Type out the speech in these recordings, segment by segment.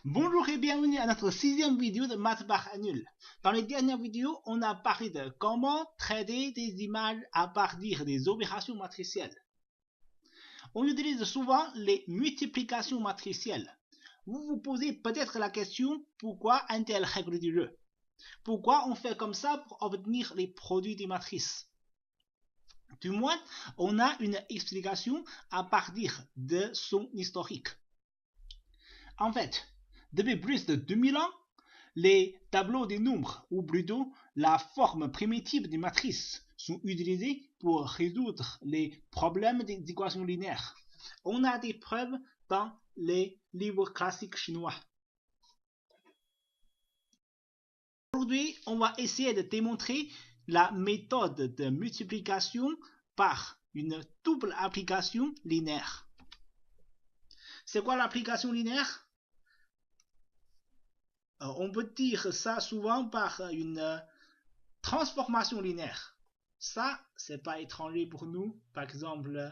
Bonjour et bienvenue à notre sixième vidéo de MathBar Nul. Dans les dernières vidéos, on a parlé de comment traiter des images à partir des opérations matricielles. On utilise souvent les multiplications matricielles. Vous vous posez peut-être la question, pourquoi une telle règle du jeu? Pourquoi on fait comme ça pour obtenir les produits des matrices? Du moins, on a une explication à partir de son historique. En fait, depuis plus de 2000 ans, les tableaux des nombres, ou plutôt la forme primitive des matrices, sont utilisés pour résoudre les problèmes des équations linéaires. On a des preuves dans les livres classiques chinois. Aujourd'hui, on va essayer de démontrer la méthode de multiplication par une double application linéaire. C'est quoi l'application linéaire? On peut dire ça souvent par une transformation linéaire. Ça, c'est pas étranger pour nous. Par exemple,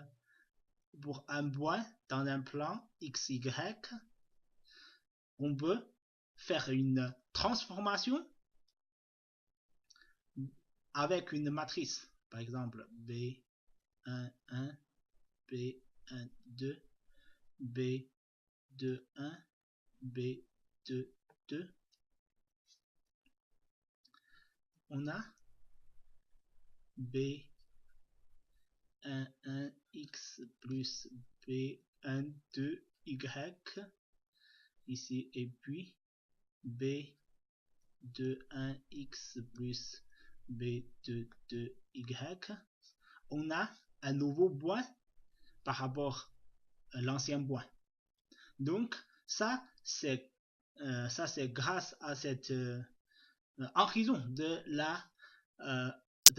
pour un point dans un plan XY, on peut faire une transformation avec une matrice. Par exemple, B11, B12, B21, B22. On a B11x plus B12y ici, et puis B21x plus B22y. On a un nouveau point par rapport à l'ancien point. Donc ça c'est grâce à cette en raison de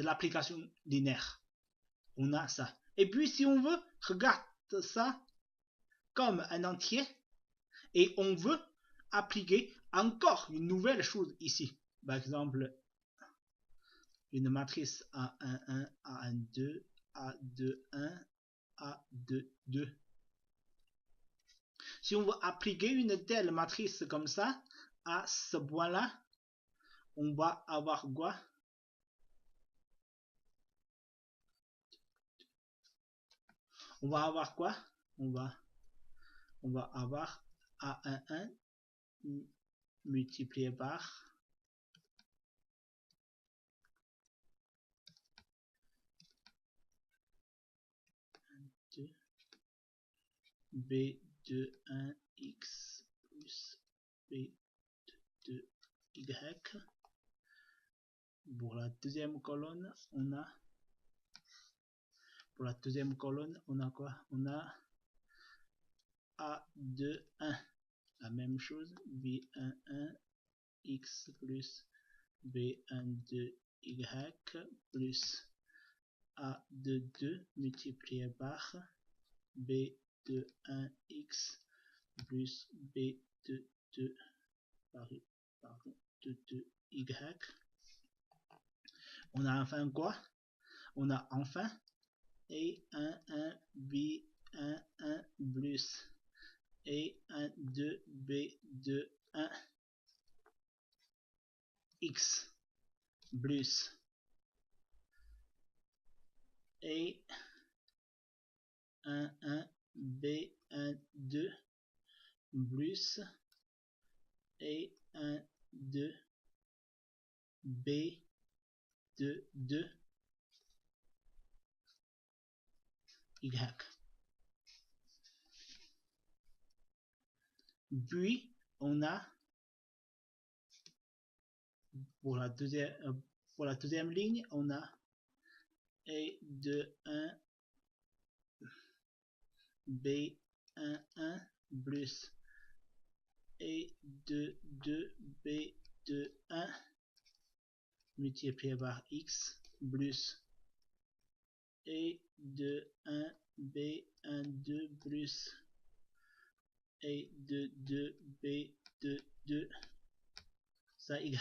l'application linéaire. On a ça. Et puis si on veut, regarde ça comme un entier et on veut appliquer encore une nouvelle chose ici. Par exemple, une matrice A11, A12, A21, A22. Si on veut appliquer une telle matrice comme ça à ce point-là, on va avoir quoi? On va avoir quoi? On va avoir A11 multiplié par B21x plus B22y. Pour la deuxième colonne, on a quoi? On a A21. La même chose, B11x plus B12y plus A22 multiplié par B21x plus B22 par 22y. On a enfin quoi? On a enfin A11 B11 plus A12 B21 x plus A11 B12 plus A12 B22 y. Puis on a pour la deuxième ligne, on a A21 B11 plus A22 B21 multiplié par x plus A21 B12 plus A22 B22 ça y.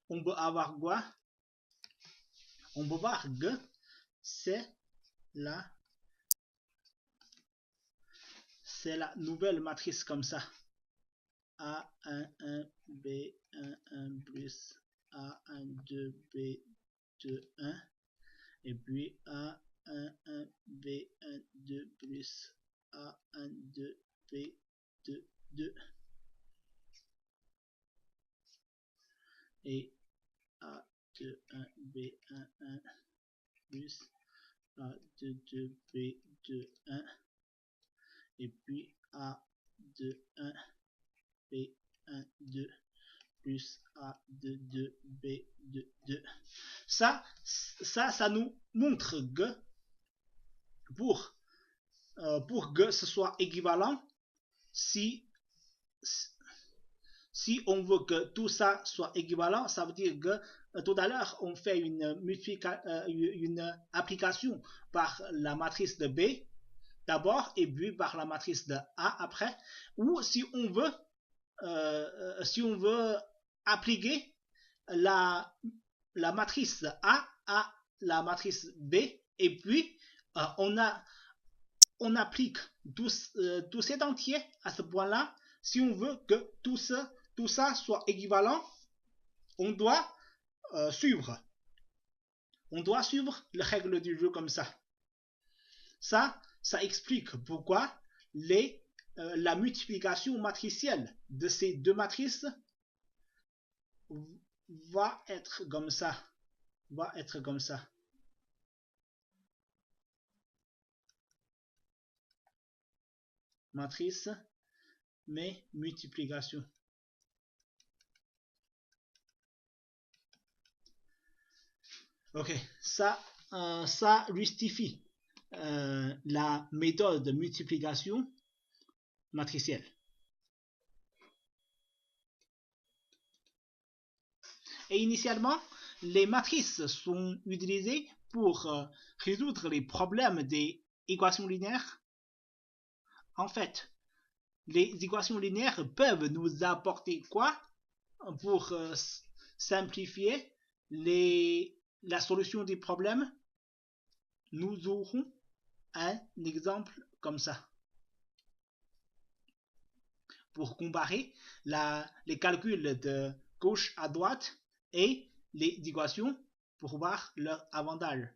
On peut avoir quoi? On peut voir que c'est la nouvelle matrice comme ça. A11 B11 plus A12 B21 et puis A11 B12 plus A12 B22 et A21 B11 plus A22 B21 et puis A21 B12 plus A22 B22. Ça nous montre que pour que ce soit équivalent, si on veut que tout ça soit équivalent, ça veut dire que tout à l'heure, on fait une application par la matrice de B d'abord et puis par la matrice de A après, ou si on veut appliquer la matrice A à la matrice B et puis on applique tout cet entier à ce point-là. Si on veut que tout ça soit équivalent, on doit suivre les règles du jeu comme ça. Ça explique pourquoi la multiplication matricielle de ces deux matrices va être comme ça. Matrice, mais multiplication. Ok, ça justifie la méthode de multiplication matricielle. Et initialement, les matrices sont utilisées pour résoudre les problèmes des équations linéaires. En fait, les équations linéaires peuvent nous apporter quoi pour simplifier la solution des problèmes? Nous aurons un exemple comme ça. Pour comparer les calculs de gauche à droite et les équations pour voir leur avantage.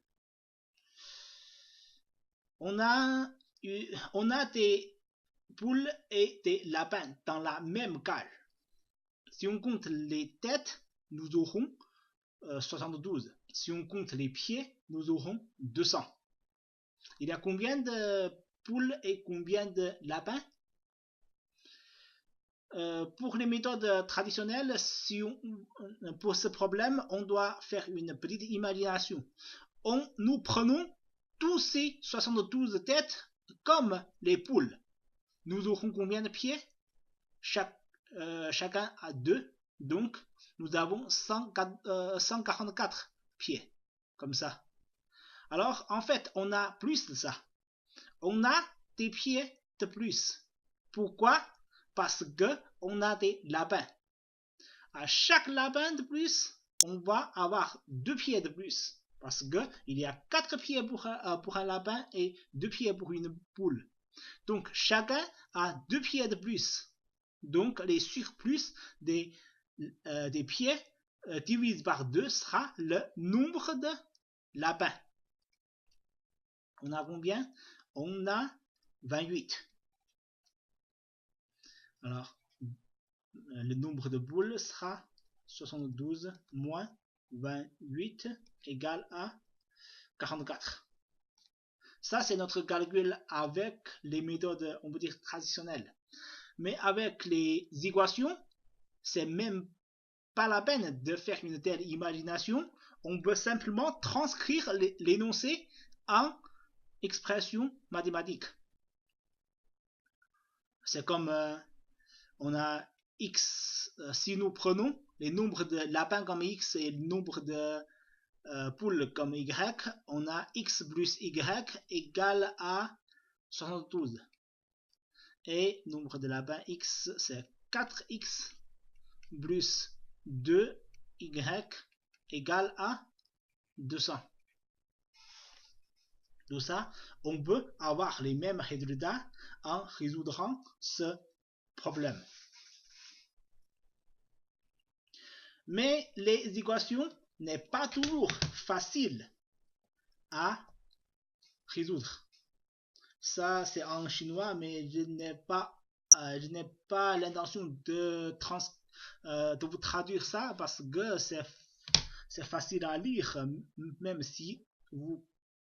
On a des poules et des lapins dans la même cage. Si on compte les têtes, nous aurons 72. Si on compte les pieds, nous aurons 200. Il y a combien de poules et combien de lapins? Pour les méthodes traditionnelles, pour ce problème, on doit faire une petite imagination. Nous prenons tous ces 72 têtes comme les poules. Nous aurons combien de pieds? Chacun a 2, donc nous avons 144 pieds, comme ça. Alors, en fait, on a plus de ça. On a des pieds de plus. Pourquoi? Parce qu'on a des lapins. À chaque lapin de plus, on va avoir 2 pieds de plus. Parce qu'il y a 4 pieds pour un lapin et 2 pieds pour une poule. Donc, chacun a 2 pieds de plus. Donc, les surplus des pieds divisé par 2 sera le nombre de lapins. On a combien? On a 28. Alors, le nombre de boules sera 72 moins 28 égale à 44. Ça, c'est notre calcul avec les méthodes, on peut dire, traditionnelles. Mais avec les équations, c'est même pas la peine de faire une telle imagination. On peut simplement transcrire l'énoncé en expression mathématique. C'est comme on a x, si nous prenons les nombres de lapins comme x et le nombre de poules comme y, on a x plus y égale à 72. Et nombre de lapins x, c'est 4x plus 2y égale à 200. Donc ça, on peut avoir les mêmes résultats en résoudant ce problème. Mais les équations n'est pas toujours facile à résoudre. Ça, c'est en chinois, mais je n'ai pas l'intention de vous traduire ça parce que c'est facile à lire, même si vous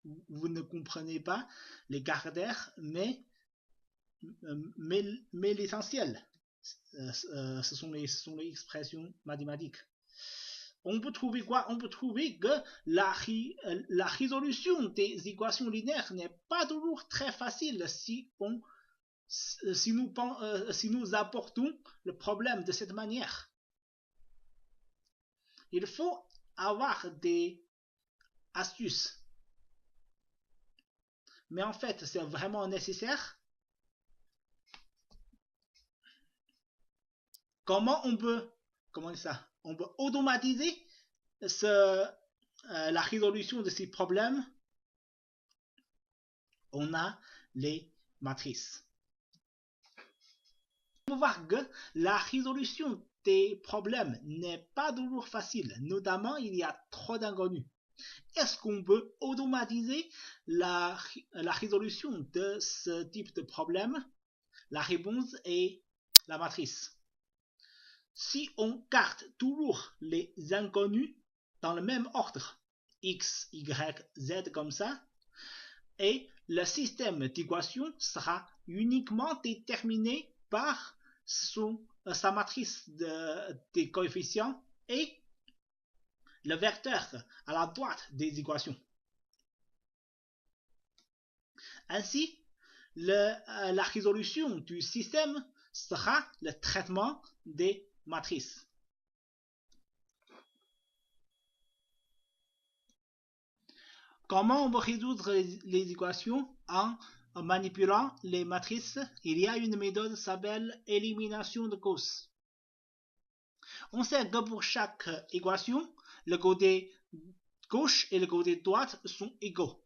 ne comprenez pas les caractères, mais l'essentiel, ce sont les expressions mathématiques. On peut trouver quoi? On peut trouver que la résolution des équations linéaires n'est pas toujours très facile si nous apportons le problème de cette manière. Il faut avoir des astuces. Mais en fait, c'est vraiment nécessaire. Comment on peut automatiser la résolution de ces problèmes? On a les matrices. On peut voir que la résolution des problèmes n'est pas toujours facile, notamment il y a trop d'inconnus. Est-ce qu'on peut automatiser la résolution de ce type de problème? La réponse est la matrice. Si on garde toujours les inconnus dans le même ordre, x, y, z comme ça, et le système d'équation sera uniquement déterminé par sa matrice des coefficients et le vecteur à la droite des équations. Ainsi, la résolution du système sera le traitement des matrices. Comment on peut résoudre les équations en manipulant les matrices? Il y a une méthode qui s'appelle élimination de Gauss. On sait que pour chaque équation, le côté gauche et le côté droite sont égaux.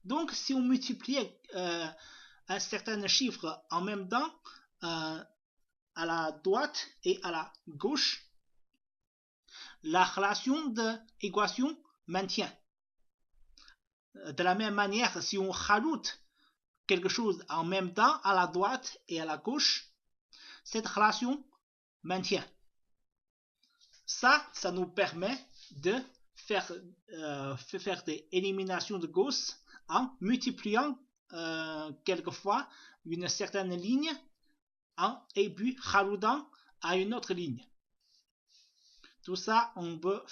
Donc, si on multiplie un certain chiffre en même temps à la droite et à la gauche, la relation d'équation maintient. De la même manière, si on rajoute quelque chose en même temps à la droite et à la gauche, cette relation maintient. Ça nous permet de faire des éliminations de Gauss en multipliant quelquefois une certaine ligne et puis rajoutant à une autre ligne. Tout ça, on peut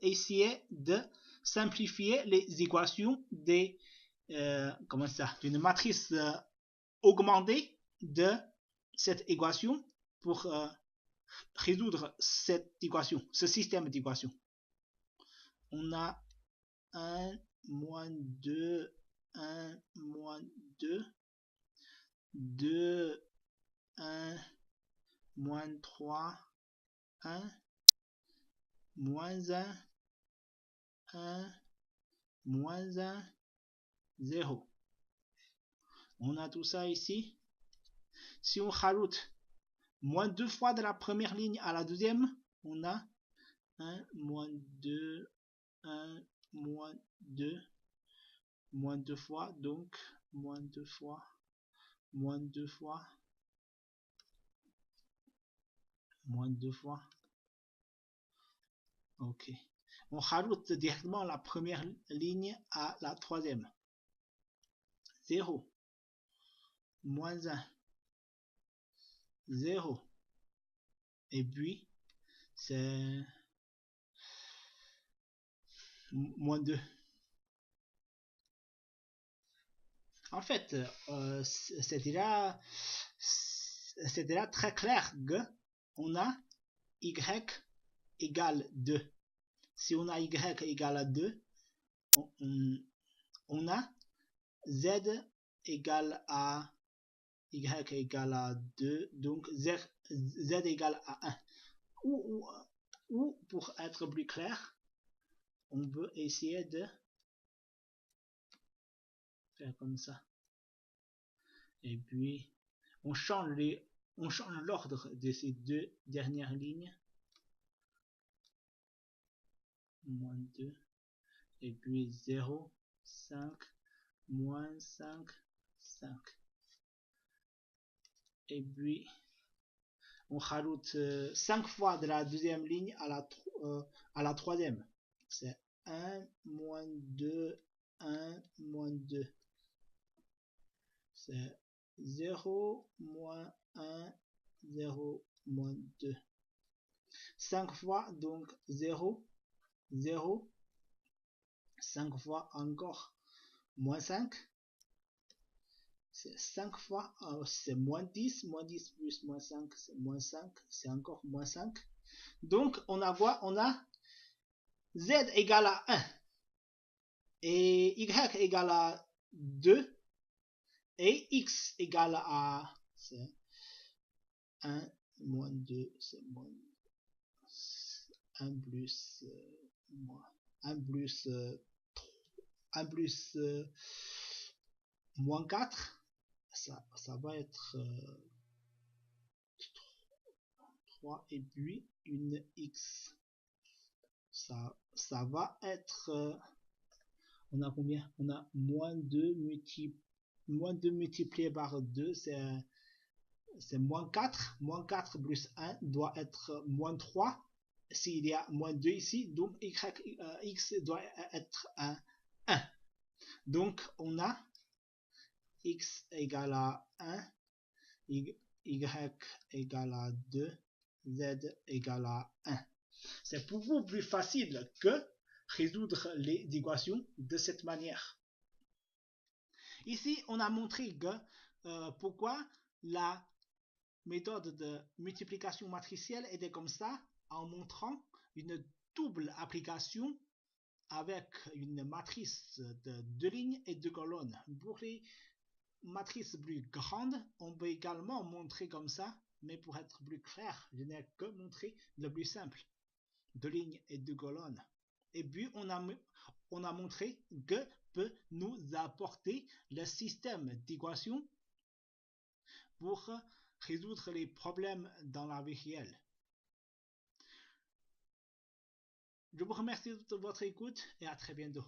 essayer de simplifier les équations d'une matrice augmentée de cette équation pour résoudre cette équation, ce système d'équations. On a 1, moins 2, 1, moins 2, 2, 1, moins 3, 1, moins 1, 1, moins 1, 0. On a tout ça ici. Si on rajoute moins 2 fois de la première ligne à la deuxième, on a 1, moins 2, 1, moins 2, moins 2 fois, donc moins 2 fois, moins 2 fois, moins 2 fois. Ok. On rajoute directement la première ligne à la troisième. 0, moins 1, 0. Et puis, c'est moins 2. En fait, c'est déjà très clair que on a y égale 2. Si on a y égale à 2, on a z égale à y égale à 2, donc z égale à 1. Ou pour être plus clair, on peut essayer de faire comme ça. Et puis, on change l'ordre de ces deux dernières lignes. moins 2, et puis 0, 5, moins 5, 5. Et puis, on rajoute 5 fois de la deuxième ligne à la troisième. C'est 1, moins 2, 1, moins 2. C'est 0, moins 1, 0, moins 2. 5 fois, donc 0, 0. 5 fois encore, moins 5. C'est 5 fois, c'est moins 10. Moins 10 plus moins 5, c'est moins 5. C'est encore moins 5. Donc, on a quoi? On a z égale à 1. Et y égale à 2. Et x égale à 1 moins 2, c'est moins 1 plus moins 1 plus 1 plus moins 4, ça va être 3 et puis une x. Ça va être on a combien? On a moins 2 multiplié par 2, c'est moins 4. Moins 4 plus 1 doit être moins 3. S'il y a moins 2 ici, donc x doit être 1. Donc, on a x égale à 1, y égale à 2, z égale à 1. C'est beaucoup plus facile que résoudre les équations de cette manière. Ici, on a montré que pourquoi la méthode de multiplication matricielle était comme ça, en montrant une double application avec une matrice de 2 lignes et 2 colonnes. Pour les matrices plus grandes, on peut également montrer comme ça, mais pour être plus clair, je n'ai que montré le plus simple, 2 lignes et 2 colonnes. Et puis, on a montré que peut nous apporter le système d'équations pour résoudre les problèmes dans la vie réelle. Je vous remercie de votre écoute et à très bientôt.